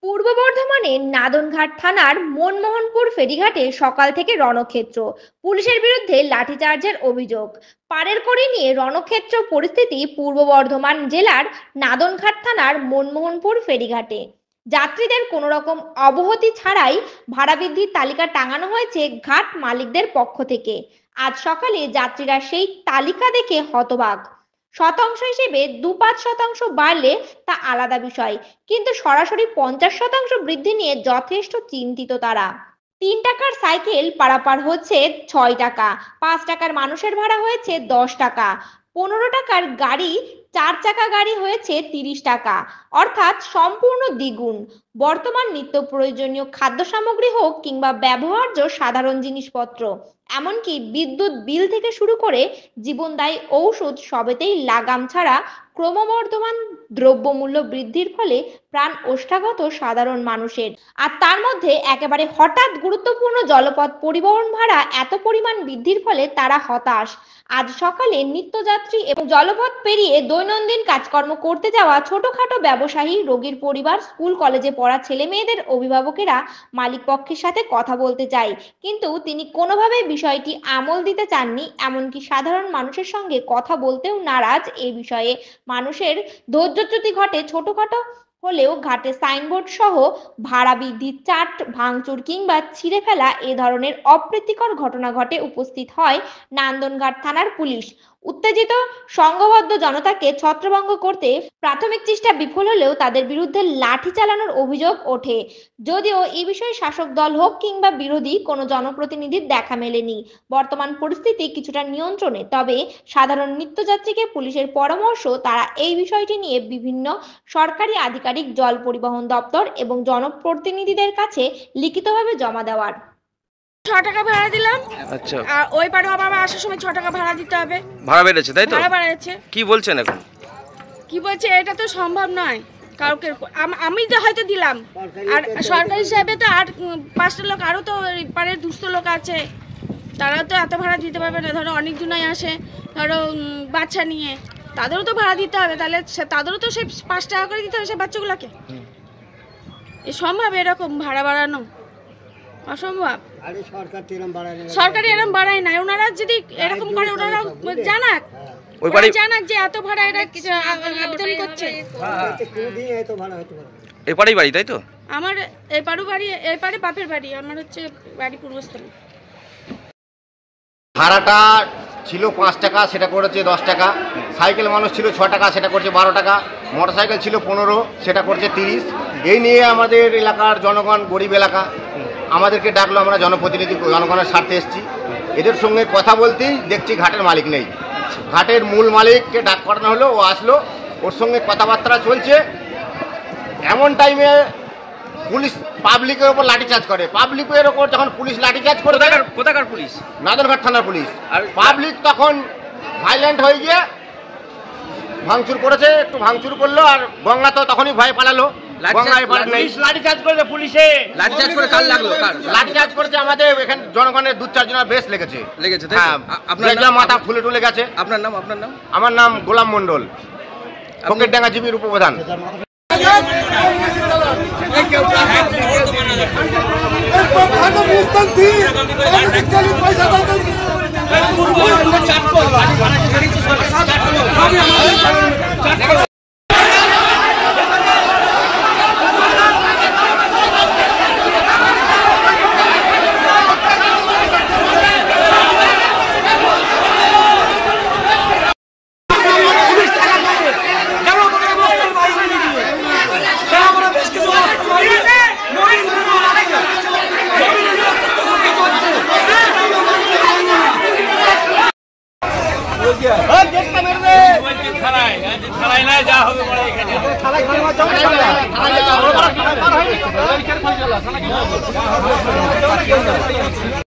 পূর্ব বর্ধমানের নাদনঘাট থানার মনমোহনপুর ফেরিঘাটে সকাল থেকে রণক্ষেত্র। পুলিশের বিরুদ্ধে লাঠিচার্জের অভিযোগ। পারের কড়ি নিয়ে রণক্ষেত্র পরিস্থিতি পূর্ব বর্ধমান জেলার নাদনঘাট থানার মনমোহনপুর ফেরিঘাটে। যাত্রীদের কোনো রকম অবহতি ছাড়াই ভাড়া বৃদ্ধির তালিকা টাঙানো হয়েছে ঘাট মালিকদের পক্ষ থেকে। আজ সকালে যাত্রীরা সেই তালিকা দেখে হতবাক। শতাংশ হিসেবে 2-5% বাড়লে তা আলাদা বিষয়, কিন্তু সরাসরি 50% বৃদ্ধি নিয়ে যথেষ্ট চিন্তিত তারা। 3 টাকার সাইকেল পারাপার হচ্ছে 6 টাকা, 5 টাকার মানুষের ভাড়া হয়েছে 10 টাকা, 15 টাকার গাড়ি 4 চাকা গাড়ি হয়েছে 30 টাকা, অর্থাৎ সম্পূর্ণ দ্বিগুণ। বর্তমান নিত্য প্রয়োজনীয় খাদ্য সামগ্রী হোক কিংবা ব্যবহার্য সাধারণ জিনিসপত্র, এমনকি বিদ্যুৎ বিল থেকে শুরু করে জীবনদায়ী ঔষধ সবেতেই লাগাম ছাড়া ক্রমবর্ধমান দ্রব্যমূল্য বৃদ্ধির ফলে প্রাণ ওষ্ঠাগত সাধারণ মানুষের। আর তার মধ্যে একেবারে হঠাৎ গুরুত্বপূর্ণ জলপথ পরিবহন ভাড়া এত পরিমাণ বৃদ্ধির ফলে তারা হতাশ। আজ সকালে নিত্যযাত্রী এবং জলপথ পেরিয়ে দৈনন্দিন কাজকর্ম করতে যাওয়া ছোটখাটো ব্যবসায়ী, রোগীর পরিবার, স্কুল কলেজে পড়া ছেলে মেয়েদের অভিভাবকেরা মালিক পক্ষের সাথে কথা বলতে চায়, কিন্তু তিনি কোনোভাবেই বিষয়টি আমল দিতে চাননি। এমনকি সাধারণ মানুষের সঙ্গে কথা বলতেও নারাজ। এই বিষয়ে মানুষের ধৈর্যচ্যুতি ঘটে। ছোটখাটো হলেও ঘাটে সাইনবোর্ড সহ ভাড়া বৃদ্ধির চার্ট ভাঙচুর কিংবা ছিঁড়ে ফেলা এ ধরনের অপ্রীতিকর ঘটনা ঘটে। উপস্থিত হয় নান্দনঘাট থানার পুলিশ। উত্তেজিত সংঘবদ্ধ জনতাকে ছত্রভঙ্গ করতে প্রাথমিক চেষ্টা বিফল হলেও তাদের বিরুদ্ধে লাঠি চালানোর অভিযোগ ওঠে। যদিও এই বিষয়ে শাসক দল হোক কিংবা বিরোধী কোনো জনপ্রতিনিধির দেখা মেলেনি। বর্তমান পরিস্থিতি কিছুটা নিয়ন্ত্রণে, তবে সাধারণ নিত্যযাত্রীকে পুলিশের পরামর্শ তারা এই বিষয়টি নিয়ে বিভিন্ন সরকারি আধিকারিক, জল পরিবহন দপ্তর এবং জনপ্রতিনিধিদের কাছে লিখিতভাবে জমা দেওয়ার। 6 টাকা ভাড়া দিলাম। আচ্ছা, আর ওই পারে আবার আসার সময় 6 টাকা ভাড়া দিতে হবে। ভাড়া বেড়েছে তাই তো? ভাড়া বেড়েছে। কি বলছেন এখন? কি বলছে, এটা তো সম্ভব নয়। কাউকে আমি তো হয়তো দিলাম, আর সরকারি হিসাবে তো আর 5টা লোক আরো তো পারে দুস্থ লোক আছে, তারা তো এত ভাড়া দিতে পারবে না। ধরো অনেক জনই আসে, ধরো বাচ্চা নিয়ে, তাদেরও তো ভাড়া দিতে হবে, তাহলে তাদেরও তো সেই 5 টাকা করে দিতে হবে সেই বাচ্চাগুলোকে। এ সম্ভব এরকম ভাড়া বাড়ানো? অসম্ভব। সরকারি এরকম বাড়ায় না। ওনারা যদি এরকম করে ওনারা জানাক, জানাক যে এত ভাড়া এরা আবেদন করছে। এপারেই বাড়ি তাই তো? আমার এপারও বাড়ি, এপারে বাপের বাড়ি, আমার হচ্ছে বাড়ি পূর্বস্থলী। ভাড়াটা ছিল 5 টাকা, সেটা করেছে 10 টাকা। সাইকেল মানুষ ছিল 6 টাকা, সেটা করছে 12 টাকা। মোটরসাইকেল ছিল 15, সেটা করছে 30। এই নিয়ে আমাদের এলাকার জনগণ, গরিব এলাকা, আমাদেরকে ডাকলো। আমরা জনপ্রতিনিধি, জনগণের স্বার্থে এসেছি। এদের সঙ্গে কথা বলতেই দেখছি ঘাটের মালিক নেই। ঘাটের মূল মালিককে ডাক করানো হলো, ও আসলো, ওর সঙ্গে কথাবার্তা চলছে। এমন টাইমে পুলিশ পাবলিকের ওপর লাঠিচার্জ করে। পাবলিকের ওপর যখন পুলিশ লাঠিচার্জ করে, কোথাকার পুলিশ? নাদনঘাট থানার পুলিশ। আর পাবলিক তখন ভাইলেন্ট হয়ে গিয়ে ভাঙচুর করেছে। একটু ভাঙচুর করলো, আর গঙ্গা তো তখনই ভয় পালালো। লাঠিচার্জ করেছে পুলিশে। লাঠিচার্জ করে কার লাগলো? লাঠিচার্জ করেছে আমাদের এখানে জনগণের 2-4 জনের বেশ লেগেছে। হ্যাঁ, আপনার মাথা ফুলে টুলে গেছে। আপনার নাম? আপনার নাম? আমার নাম গোলাম মন্ডল, ফকিরডাঙ্গা জিবির উপপ্রধান। থানায় না যা হবে বড় এখানে